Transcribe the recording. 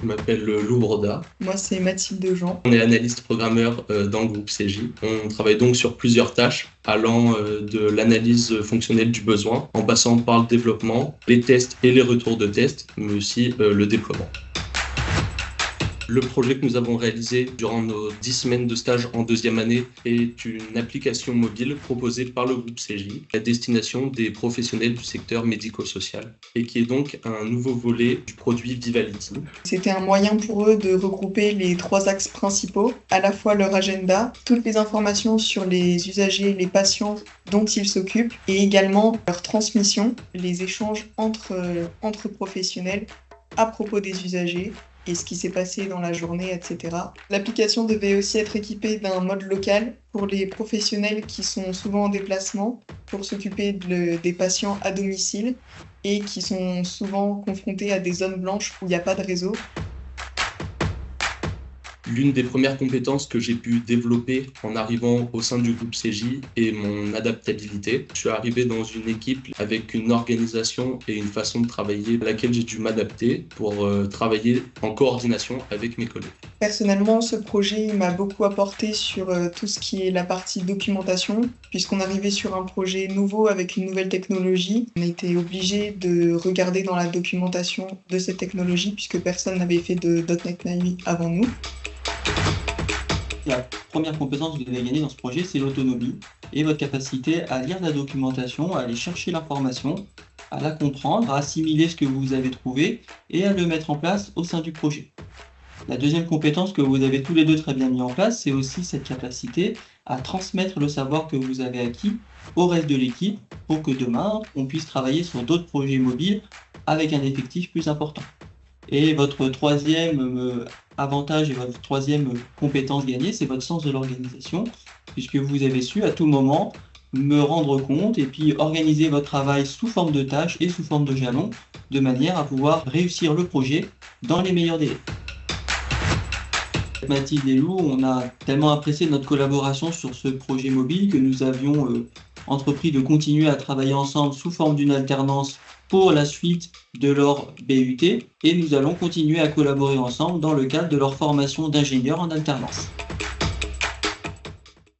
Je m'appelle Lou Broda. Moi, c'est Mathilde Jean. On est analyste programmeur dans le groupe CJ. On travaille donc sur plusieurs tâches allant de l'analyse fonctionnelle du besoin en passant par le développement, les tests et les retours de tests, mais aussi le déploiement. Le projet que nous avons réalisé durant nos 10 semaines de stage en deuxième année est une application mobile proposée par le groupe CJ à destination des professionnels du secteur médico-social et qui est donc un nouveau volet du produit Vivality. C'était un moyen pour eux de regrouper les trois axes principaux, à la fois leur agenda, toutes les informations sur les usagers, les patients dont ils s'occupent, et également leur transmission, les échanges entre professionnels à propos des usagers et ce qui s'est passé dans la journée, etc. L'application devait aussi être équipée d'un mode local pour les professionnels qui sont souvent en déplacement pour s'occuper des patients à domicile et qui sont souvent confrontés à des zones blanches où il n'y a pas de réseau. L'une des premières compétences que j'ai pu développer en arrivant au sein du groupe CJ est mon adaptabilité. Je suis arrivé dans une équipe avec une organisation et une façon de travailler à laquelle j'ai dû m'adapter pour travailler en coordination avec mes collègues. Personnellement, ce projet m'a beaucoup apporté sur tout ce qui est la partie documentation, puisqu'on arrivait sur un projet nouveau avec une nouvelle technologie. On a été obligé de regarder dans la documentation de cette technologie, puisque personne n'avait fait de .NET MAUI avant nous. La première compétence que vous devez gagner dans ce projet, c'est l'autonomie et votre capacité à lire la documentation, à aller chercher l'information, à la comprendre, à assimiler ce que vous avez trouvé et à le mettre en place au sein du projet. La deuxième compétence que vous avez tous les deux très bien mis en place, c'est aussi cette capacité à transmettre le savoir que vous avez acquis au reste de l'équipe pour que demain, on puisse travailler sur d'autres projets mobiles avec un effectif plus important. Et votre troisième avantage et votre troisième compétence gagnée, c'est votre sens de l'organisation, puisque vous avez su à tout moment me rendre compte et puis organiser votre travail sous forme de tâches et sous forme de jalons, de manière à pouvoir réussir le projet dans les meilleurs délais. Mathilde et Lou, on a tellement apprécié notre collaboration sur ce projet mobile que nous avions entrepris de continuer à travailler ensemble sous forme d'une alternance pour la suite de leur BUT et nous allons continuer à collaborer ensemble dans le cadre de leur formation d'ingénieur en alternance.